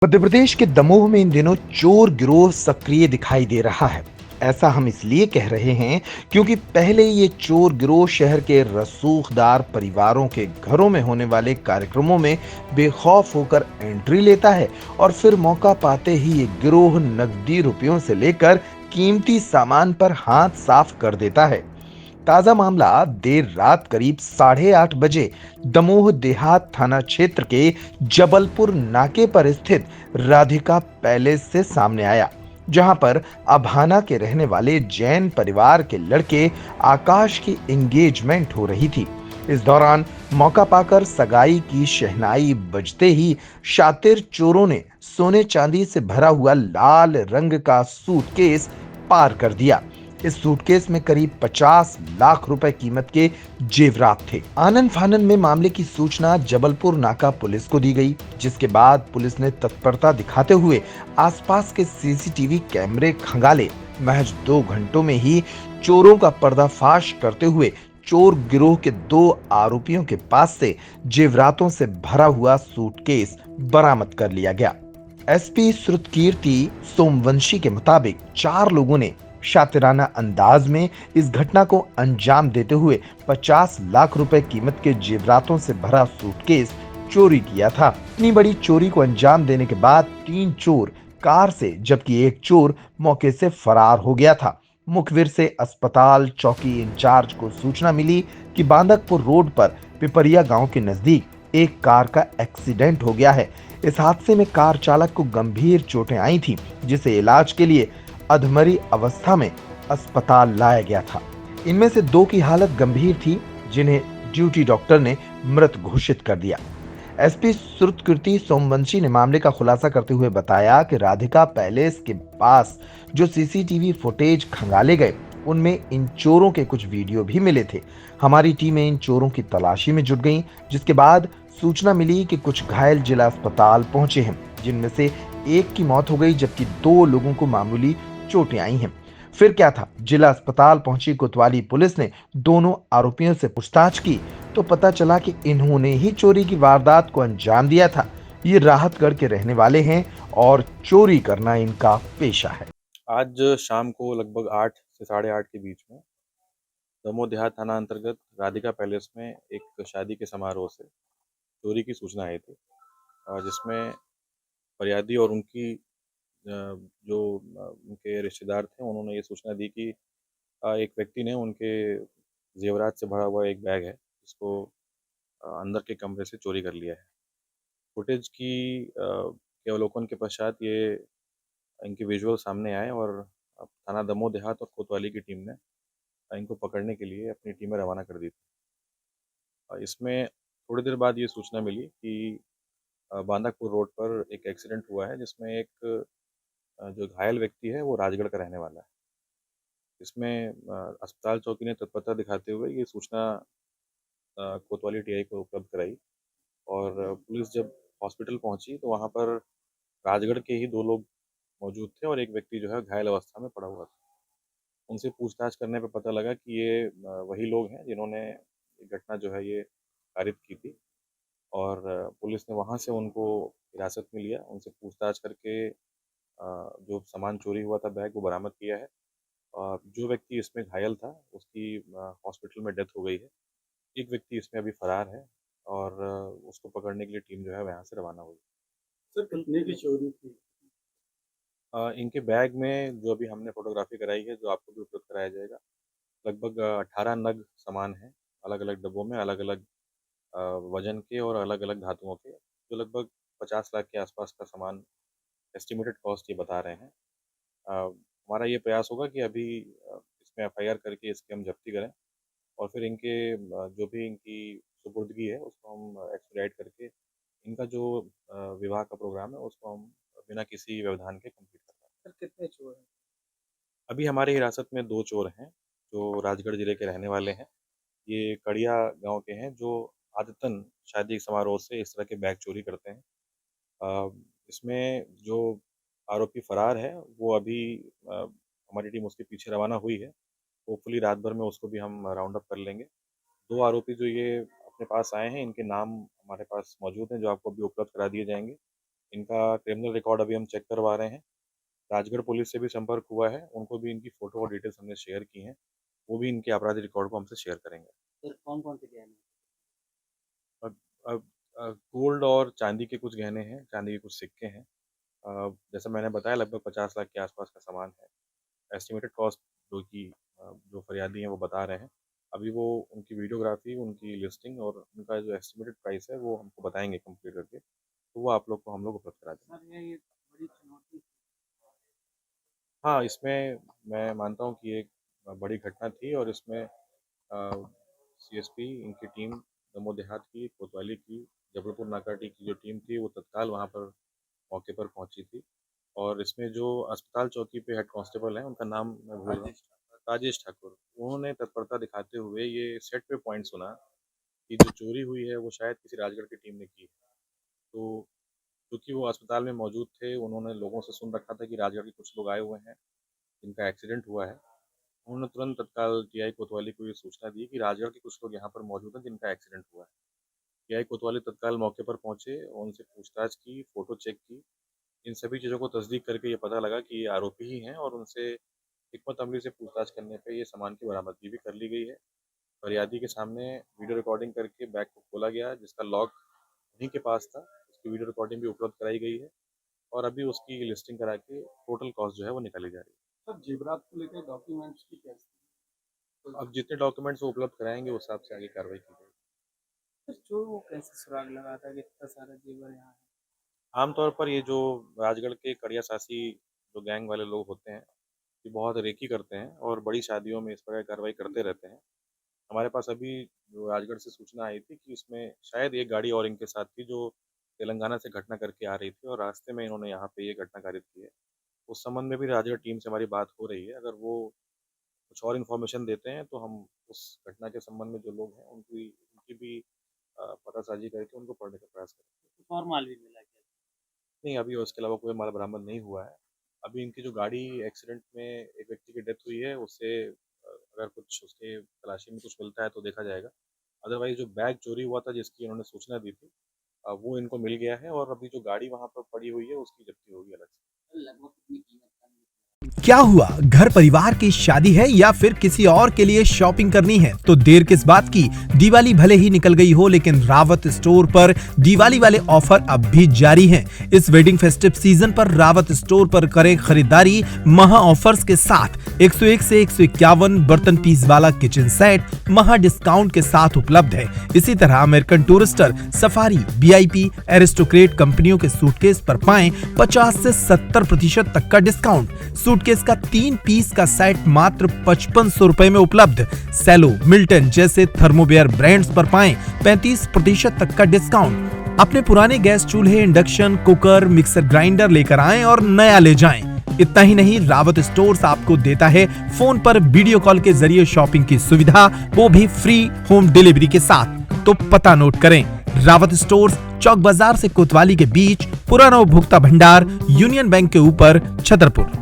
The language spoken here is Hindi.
मध्य प्रदेश के दमोह में इन दिनों चोर गिरोह सक्रिय दिखाई दे रहा है। ऐसा हम इसलिए कह रहे हैं क्योंकि पहले ये चोर गिरोह शहर के रसूखदार परिवारों के घरों में होने वाले कार्यक्रमों में बेखौफ होकर एंट्री लेता है और फिर मौका पाते ही ये गिरोह नकदी रुपयों से लेकर कीमती सामान पर हाथ साफ कर देता है। ताजा मामला देर रात करीब 8:30 बजे दमोह देहात थाना क्षेत्र के जबलपुर नाके पर स्थित राधिका पैलेस से सामने आया, जहां पर अभाना के रहने वाले जैन परिवार के लड़के आकाश की एंगेजमेंट हो रही थी। इस दौरान मौका पाकर सगाई की शहनाई बजते ही शातिर चोरों ने सोने चांदी से भरा हुआ लाल रंग का सूटकेस पार कर दिया। इस सूटकेस में करीब 50 लाख रुपए कीमत के जेवरात थे। आनन फानन में मामले की सूचना जबलपुर नाका पुलिस को दी गई, जिसके बाद पुलिस ने तत्परता दिखाते हुए आसपास के सीसीटीवी कैमरे खंगाले। महज 2 घंटों में ही चोरों का पर्दाफाश करते हुए चोर गिरोह के 2 आरोपियों के पास से जेवरातों से भरा हुआ सूटकेस बरामद कर लिया गया। एसपी श्रुतकीर्ति सोमवंशी के मुताबिक 4 लोगों ने शातिराना अंदाज में इस घटना को अंजाम देते हुए 50 लाख रुपए कीमत के जेवरातों से भरा सूटकेस चोरी किया था। इतनी बड़ी चोरी को अंजाम देने के बाद 3 चोर कार से, जबकि एक चोर मौके से फरार हो गया था। मुखबिर से अस्पताल चौकी इंचार्ज को सूचना मिली कि बांदकपुर रोड पर पिपरिया गांव के नजदीक एक कार का एक्सीडेंट हो गया है। इस हादसे में कार चालक को गंभीर चोटें आई थी, जिसे इलाज के लिए अधमरी अवस्था में अस्पताल लाया गया था। इनमें से 2 की हालत गंभीर थी, जिन्हें ड्यूटी डॉक्टर ने मृत घोषित कर दिया। एसपी श्रुतकीर्ति सोमवंशी ने मामले का खुलासा करते हुए बताया कि राधिका पैलेस के पास जो सीसीटीवी फुटेज खंगाले गए, उनमें इन चोरों के कुछ वीडियो भी मिले थे। हमारी टीमें इन चोरों की तलाशी में जुट गईं, जिसके बाद सूचना मिली कि कुछ घायल जिला अस्पताल पहुंचे हैं, जिनमें से एक की मौत हो गई, जबकि 2 लोगों को मामूली चोटें आई हैं। फिर क्या था, जिला अस्पताल पहुंची कोतवाली पुलिस ने दोनों आरोपियों से पूछताछ की तो पता चला कि इन्होंने ही चोरी की वारदात को अंजाम दिया था। ये राहतगढ़ के रहने वाले हैं और चोरी करना इनका पेशा है। आज शाम को लगभग 8 से साढ़े 8 के बीच में दमोह देहात थाना अंतर्गत राधिका पैलेस में एक शादी के समारोह से चोरी की सूचना आई थी, जिसमें फरियादी और उनकी जो उनके रिश्तेदार थे, उन्होंने ये सूचना दी कि एक व्यक्ति ने उनके जेवरात से भरा हुआ एक बैग है, जिसको अंदर के कमरे से चोरी कर लिया है। फुटेज की के अवलोकन के पश्चात ये इनके विजुअल सामने आए और थाना दमोह देहात और कोतवाली की टीम ने इनको पकड़ने के लिए अपनी टीमें रवाना कर दी थी। इसमें थोड़ी देर बाद ये सूचना मिली कि बांदापुर रोड पर एक एक्सीडेंट हुआ है, जिसमें एक जो घायल व्यक्ति है वो राजगढ़ का रहने वाला है। इसमें अस्पताल चौकी ने तत्परता दिखाते हुए ये सूचना कोतवाली टीआई को उपलब्ध कराई और पुलिस जब हॉस्पिटल पहुंची तो वहां पर राजगढ़ के ही 2 लोग मौजूद थे और एक व्यक्ति जो है घायल अवस्था में पड़ा हुआ था। उनसे पूछताछ करने पे पता लगा कि ये वही लोग हैं जिन्होंने ये घटना जो है ये कारित की थी और पुलिस ने वहाँ से उनको हिरासत में लिया। उनसे पूछताछ करके जो सामान चोरी हुआ था बैग वो बरामद किया है। जो व्यक्ति इसमें घायल था उसकी हॉस्पिटल में डेथ हो गई है। एक व्यक्ति इसमें अभी फरार है और उसको पकड़ने के लिए टीम जो है वो यहाँ से रवाना हुई। सर कितने की चोरी थी? इनके बैग में जो अभी हमने फ़ोटोग्राफ़ी कराई है, जो आपको भी उपलब्ध कराया जाएगा, लगभग 18 नग सामान हैं, अलग-अलग डब्बों में, अलग-अलग वज़न के और अलग-अलग धातुओं के, जो लगभग 50 लाख के आसपास का सामान एस्टिमेटेड कॉस्ट ये बता रहे हैं। हमारा ये प्रयास होगा कि अभी इसमें एफआईआर करके इसकी हम ज़ब्ती करें और फिर इनके जो भी इनकी सुपुर्दगी है, उसको हम एक्सपेडाइट करके इनका जो विवाह का प्रोग्राम है, उसको हम बिना किसी व्यवधान के कंप्लीट कर पाएँ। सर कितने चोर हैं? अभी हमारी हिरासत में 2 चोर हैं, जो राजगढ़ ज़िले के रहने वाले हैं। ये कड़िया गाँव के हैं, जो आदतन शादी समारोह से इस तरह के बैग चोरी करते हैं। अ, इसमें जो आरोपी फरार है, वो अभी अ, हमारी टीम उसके पीछे रवाना हुई है। होपफुली रात भर में उसको भी हम राउंड अप कर लेंगे। 2 आरोपी जो ये अपने पास आए हैं, इनके नाम हमारे पास मौजूद हैं, जो आपको अभी उपलब्ध करा दिए जाएँगे। इनका क्रिमिनल रिकॉर्ड अभी हम चेक करवा रहे हैं। राजगढ़ पुलिस से भी संपर्क हुआ है, उनको भी इनकी फ़ोटो और डिटेल्स हमने शेयर की हैं। वो भी इनके आपराधिक रिकॉर्ड को हमसे शेयर करेंगे। सर कौन-कौन से गहने? अब अब गोल्ड और चांदी के कुछ गहने हैं, चांदी के कुछ सिक्के हैं। जैसा मैंने बताया लगभग 50 लाख के आसपास का सामान है। एस्टिमेटेड कॉस्ट जो फरियादी हैं वो बता रहे हैं। अभी वो उनकी वीडियोग्राफ़ी, उनकी लिस्टिंग और उनका जो एस्टिमेटेड प्राइस है वो हमको बताएँगे कंप्लीट करके, तो वो आप लोग को हम लोग उपलब्ध करा देंगे। सर ये बड़ी चुनौती हाँ, इसमें मैं मानता हूँ कि एक बड़ी घटना थी और इसमें सीएसपी इनकी टीम दमोह देहात की, कोतवाली की, जबलपुर नाकाटी की जो टीम थी वो तत्काल वहाँ पर मौके पर पहुँची थी। और इसमें जो अस्पताल चौकी पे हेड कांस्टेबल हैं, उनका नाम मैं भूल रहा हूँ, राजेश ठाकुर। उन्होंने तत्परता दिखाते हुए ये सेट पे पॉइंट सुना कि जो चोरी हुई है वो शायद किसी राजगढ़ की टीम ने की है। तो चूँकि वो अस्पताल में मौजूद थे, उन्होंने लोगों से सुन रखा था कि राजगढ़ के कुछ लोग आए हुए हैं, जिनका एक्सीडेंट हुआ है। उन्होंने तुरंत तत्काल टीआई कोतवाली को ये सूचना दी कि राजगढ़ के कुछ लोग यहाँ पर मौजूद हैं जिनका एक्सीडेंट हुआ है। टीआई कोतवाली तत्काल मौके पर पहुँचे और उनसे पूछताछ की, फ़ोटो चेक की। इन सभी चीज़ों को तस्दीक करके ये पता लगा कि ये आरोपी ही हैं और उनसे हिकमत अमली से पूछताछ करने पे ये सामान की बरामदगी भी कर ली गई है। फरियादी के सामने वीडियो रिकॉर्डिंग करके बैग को खोला गया जिसका लॉक उन्हीं के पास था। उसकी वीडियो रिकॉर्डिंग भी उपलब्ध कराई गई है और अभी उसकी लिस्टिंग करा के टोटल कॉस्ट जो है वो निकाली जा रही है। सर जेवरात को लेकर डॉक्यूमेंट्स की क्या स्थिति है? अब जितने डॉक्यूमेंट्स वो उपलब्ध कराएँगे उस हिसाब से आगे कार्रवाई की जाएगी। सर चोर वो कैसे सुराग लगाता कि इतना सारा जेवर यहाँ है? आमतौर पर ये जो राजगढ़ के कड़िया सासी जो गैंग वाले लोग होते हैं, ये बहुत रेकी करते हैं और बड़ी शादियों में इस प्रकार की कार्रवाई करते रहते हैं। हमारे पास अभी जो राजगढ़ से सूचना आई थी कि इसमें शायद एक गाड़ी और इनके साथ थी जो तेलंगाना से घटना करके आ रही थी और रास्ते में इन्होंने यहाँ पे ये घटना कारित की है। उस संबंध में भी राजगढ़ टीम से हमारी बात हो रही है। अगर वो कुछ और इन्फॉर्मेशन देते हैं तो हम उस घटना के संबंध में जो लोग हैं उनकी उनकी भी पतासाजी करके उनको पकड़ने का प्रयास करेंगे। कुछ और माल भी मिला क्या? नहीं, अभी उसके अलावा कोई माल बरामद नहीं हुआ है। अभी इनकी जो गाड़ी एक्सीडेंट में एक व्यक्ति की डेथ हुई है, उससे अगर कुछ उसके तलाशी में कुछ मिलता है तो देखा जाएगा। अदरवाइज़ जो बैग चोरी हुआ था जिसकी इन्होंने सूचना दी थी वो इनको मिल गया है और अभी जो गाड़ी वहाँ पर पड़ी हुई है उसकी जब्ती होगी अलग से। लगभग कितनी कीमत का मिला? क्या हुआ, घर परिवार की शादी है या फिर किसी और के लिए शॉपिंग करनी है तो देर किस बात की। दिवाली भले ही निकल गई हो लेकिन रावत स्टोर पर दिवाली वाले ऑफर अब भी जारी हैं। इस वेडिंग फेस्टिव सीजन पर रावत स्टोर पर करें खरीदारी महा ऑफर्स के साथ। 101 से 151 बर्तन पीस वाला किचन सेट महा डिस्काउंट के साथ उपलब्ध है। इसी तरह American Tourister, Safari, VIP, Aristocrat कंपनियों के सूटकेस पर पाएं 50 से 70% तक का डिस्काउंट। सूटकेस का 3 पीस का सेट मात्र 5500 रुपए में उपलब्ध। सेलो, मिल्टन जैसे थर्मोवेयर ब्रांड्स पर पाएं 35% तक का डिस्काउंट। अपने पुराने गैस चूल्हे, इंडक्शन कुकर, मिक्सर ग्राइंडर लेकर आएं और नया ले जाएं। इतना ही नहीं, रावत स्टोर्स आपको देता है फोन पर वीडियो कॉल के जरिए शॉपिंग की सुविधा, वो भी फ्री होम डिलीवरी के साथ। तो पता नोट करें, रावत स्टोर्स, चौक बाजार से कोतवाली के बीच, पुराना उपभोक्ता भंडार, यूनियन बैंक के ऊपर, छतरपुर।